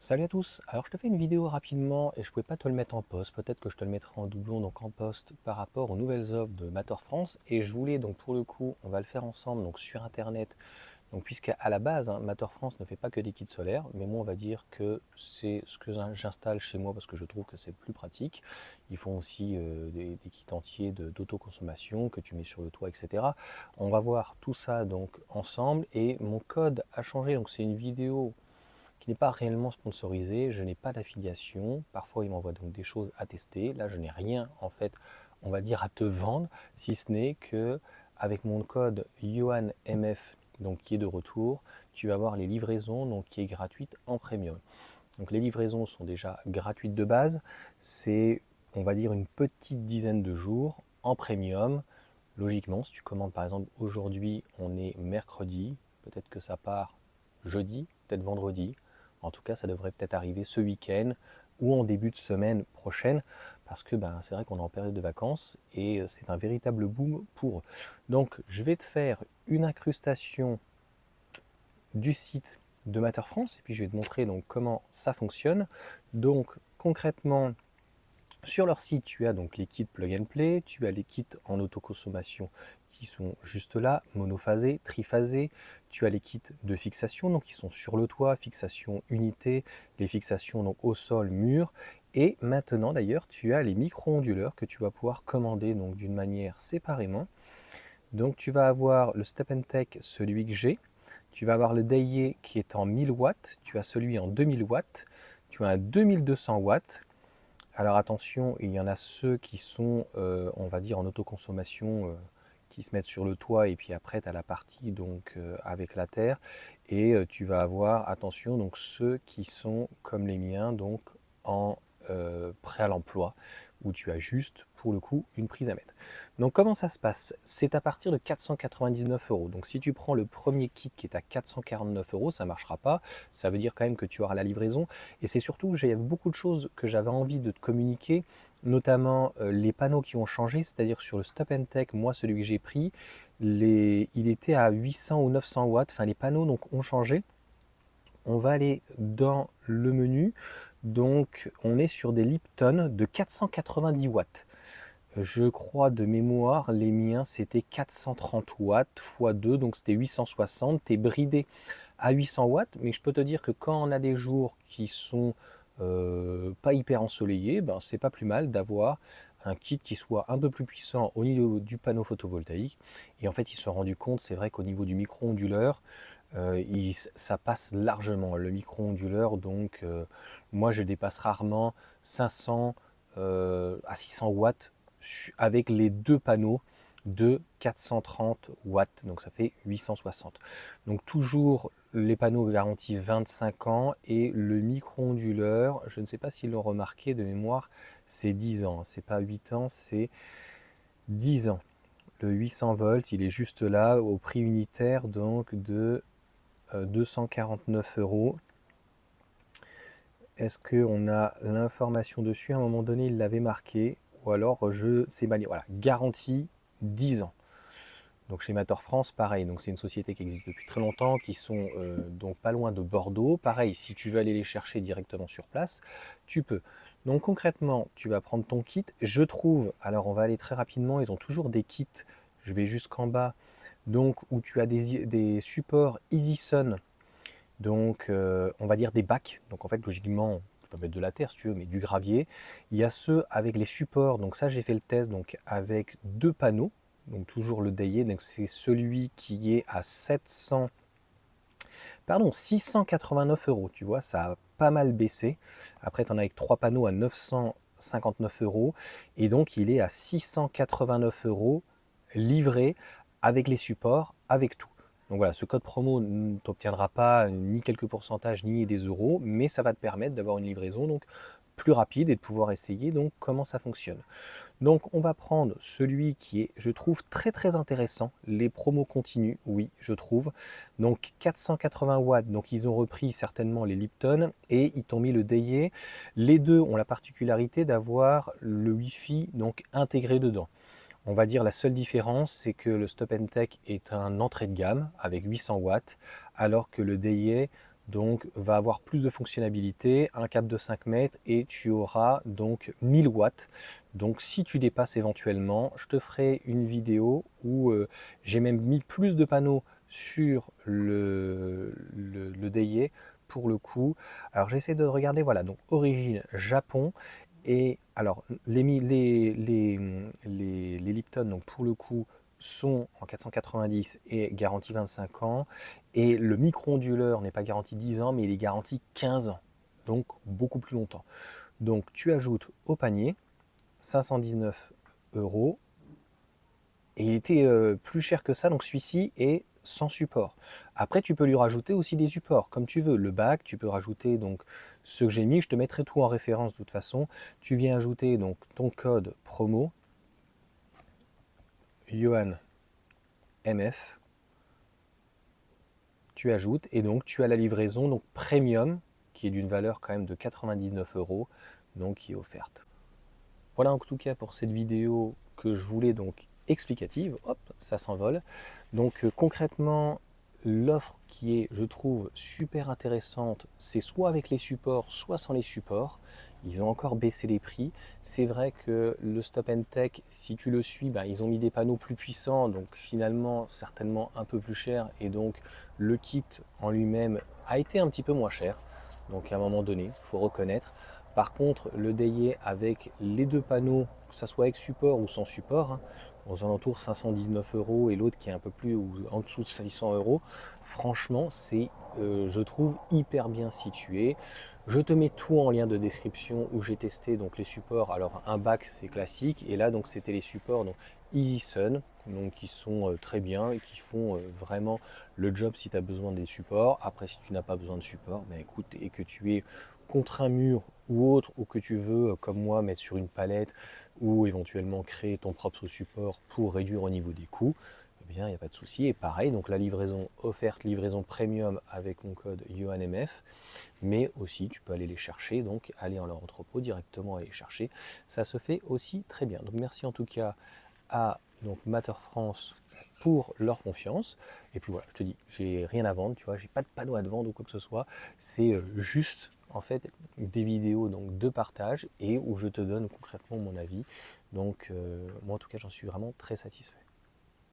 Salut à tous, alors je te fais une vidéo rapidement et je ne pouvais pas te le mettre en post, peut-être que je te le mettrai en doublon donc en post par rapport aux nouvelles offres de Matter France et je voulais donc pour le coup on va le faire ensemble donc sur internet donc puisqu'à la base Matter France ne fait pas que des kits solaires mais moi on va dire que c'est ce que j'installe chez moi parce que je trouve que c'est plus pratique. Ils font aussi des kits entiers d'autoconsommation que tu mets sur le toit, etc. On va voir tout ça donc ensemble et mon code a changé, donc c'est une vidéo qui n'est pas réellement sponsorisé, je n'ai pas d'affiliation, parfois il m'envoie donc des choses à tester, là je n'ai rien en fait on va dire à te vendre, si ce n'est que avec mon code YohanMF donc qui est de retour, tu vas avoir les livraisons donc qui est gratuite en premium. Donc les livraisons sont déjà gratuites de base, c'est on va dire une petite dizaine de jours en premium. Logiquement, si tu commandes par exemple aujourd'hui, on est mercredi, peut-être que ça part jeudi, peut-être vendredi. En tout cas, ça devrait peut-être arriver ce week-end ou en début de semaine prochaine, parce que c'est vrai qu'on est en période de vacances et c'est un véritable boom pour eux. Donc, je vais te faire une incrustation du site de Matter France et puis je vais te montrer donc comment ça fonctionne. Donc, concrètement, sur leur site, tu as donc les kits plug and play, tu as les kits en autoconsommation qui sont juste là, monophasés, triphasés, tu as les kits de fixation, donc qui sont sur le toit, fixation unité, les fixations donc au sol, mur, et maintenant d'ailleurs tu as les micro-onduleurs que tu vas pouvoir commander donc d'une manière séparément. Donc tu vas avoir le Step Tech, celui que j'ai, tu vas avoir le Daye qui est en 1000 watts, tu as celui en 2000 watts, tu as un 2200 watts. Alors attention, il y en a ceux qui sont, on va dire, en autoconsommation, qui se mettent sur le toit et puis après tu as la partie donc avec la terre et tu vas avoir, attention, donc ceux qui sont comme les miens, donc en prêt à l'emploi, où tu as juste pour le coup une prise à mettre. Donc comment ça se passe? C'est à partir de 499 euros. Donc si tu prends le premier kit qui est à 449 euros, ça ne marchera pas. Ça veut dire quand même que tu auras la livraison. Et c'est surtout que j'ai beaucoup de choses que j'avais envie de te communiquer, notamment les panneaux qui ont changé, c'est-à-dire sur le Stop Tech, moi celui que j'ai pris, il était à 800 ou 900 watts, enfin les panneaux donc, ont changé. On va aller dans le menu, donc on est sur des Lipton de 490 watts. Je crois de mémoire, les miens c'était 430 watts x 2, donc c'était 860. Tu es bridé à 800 watts, mais je peux te dire que quand on a des jours qui sont pas hyper ensoleillés, c'est pas plus mal d'avoir un kit qui soit un peu plus puissant au niveau du panneau photovoltaïque. Et en fait, ils se sont rendus compte, c'est vrai qu'au niveau du micro-onduleur, ça passe largement. Le micro-onduleur, donc moi je dépasse rarement 500 à 600 watts avec les deux panneaux de 430 watts, donc ça fait 860. Donc toujours les panneaux garantis 25 ans et le micro-onduleur, je ne sais pas s'ils l'ont remarqué de mémoire, c'est 10 ans, c'est pas 8 ans, c'est 10 ans. Le 800 volts, il est juste là au prix unitaire donc de 249 euros. Est-ce qu'on a l'information dessus? À un moment donné, il l'avait marqué. Ou alors, c'est banni. Voilà, garantie 10 ans. Donc chez Mator France, pareil. Donc c'est une société qui existe depuis très longtemps, qui sont donc pas loin de Bordeaux. Pareil, si tu veux aller les chercher directement sur place, tu peux. Donc concrètement, tu vas prendre ton kit. Je trouve, alors on va aller très rapidement, ils ont toujours des kits. Je vais jusqu'en bas. Donc où tu as des supports EasySun, donc on va dire des bacs, donc en fait logiquement tu peux mettre de la terre si tu veux, mais du gravier. Il y a ceux avec les supports, donc ça j'ai fait le test donc avec deux panneaux, donc toujours le Daye, donc c'est celui qui est à 689 euros, tu vois, ça a pas mal baissé. Après tu en as avec trois panneaux à 959 euros et donc il est à 689 euros livré avec les supports, avec tout. Donc voilà, ce code promo ne t'obtiendra pas ni quelques pourcentages ni des euros, mais ça va te permettre d'avoir une livraison donc plus rapide et de pouvoir essayer donc comment ça fonctionne. Donc on va prendre celui qui est, je trouve, très très intéressant. Les promos continuent, oui, je trouve. Donc 480 watts, donc ils ont repris certainement les Lipton et ils t'ont mis le Daye. Les deux ont la particularité d'avoir le Wi-Fi donc intégré dedans. On va dire la seule différence, c'est que le Stop Tech est un entrée de gamme avec 800 watts, alors que le Daye donc va avoir plus de fonctionnalités, un câble de 5 mètres et tu auras donc 1000 watts. Donc si tu dépasses éventuellement, je te ferai une vidéo où j'ai même mis plus de panneaux sur le Deie pour le coup. Alors j'essaie de regarder, voilà, donc origine Japon. Et alors les Lipton, donc pour le coup, sont en 490 et garantie 25 ans. Et le micro-onduleur n'est pas garanti 10 ans, mais il est garanti 15 ans. Donc beaucoup plus longtemps. Donc tu ajoutes au panier 519 euros. Et il était plus cher que ça, donc celui-ci est sans support. Après, tu peux lui rajouter aussi des supports, comme tu veux. Le bac, tu peux rajouter donc ce que j'ai mis. Je te mettrai tout en référence de toute façon. Tu viens ajouter donc ton code promo, Johan MF. Tu ajoutes et donc tu as la livraison donc premium qui est d'une valeur quand même de 99 euros, donc qui est offerte. Voilà en tout cas pour cette vidéo que je voulais donc explicative. Hop, ça s'envole. Donc concrètement, l'offre qui est, je trouve, super intéressante, c'est soit avec les supports, soit sans les supports. Ils ont encore baissé les prix. C'est vrai que le Stop & Tech, si tu le suis, ben, ils ont mis des panneaux plus puissants, donc finalement certainement un peu plus cher. Et donc le kit en lui-même a été un petit peu moins cher. Donc à un moment donné, il faut reconnaître. Par contre, le Deie avec les deux panneaux, que ce soit avec support ou sans support, hein, aux alentours 519 euros et l'autre qui est un peu plus en dessous de 600 euros, franchement, c'est, je trouve, hyper bien situé. Je te mets tout en lien de description où j'ai testé donc les supports. Alors un bac c'est classique et là donc c'était les supports donc EasySun donc qui sont très bien et qui font vraiment le job si tu as besoin des supports. Après si tu n'as pas besoin de support, ben écoute et que tu es contre un mur ou autre ou que tu veux comme moi mettre sur une palette ou éventuellement créer ton propre support pour réduire au niveau des coûts, eh bien il n'y a pas de souci. Et pareil donc la livraison offerte, livraison premium avec mon code YohanMF. Mais aussi tu peux aller les chercher, donc aller en leur entrepôt directement et les chercher. Ça se fait aussi très bien. Donc merci en tout cas à donc Matter France pour leur confiance. Et puis voilà, je te dis, j'ai rien à vendre, tu vois, j'ai pas de panneau à te vendre ou quoi que ce soit. C'est juste en fait des vidéos donc de partage et où je te donne concrètement mon avis. Donc moi en tout cas j'en suis vraiment très satisfait.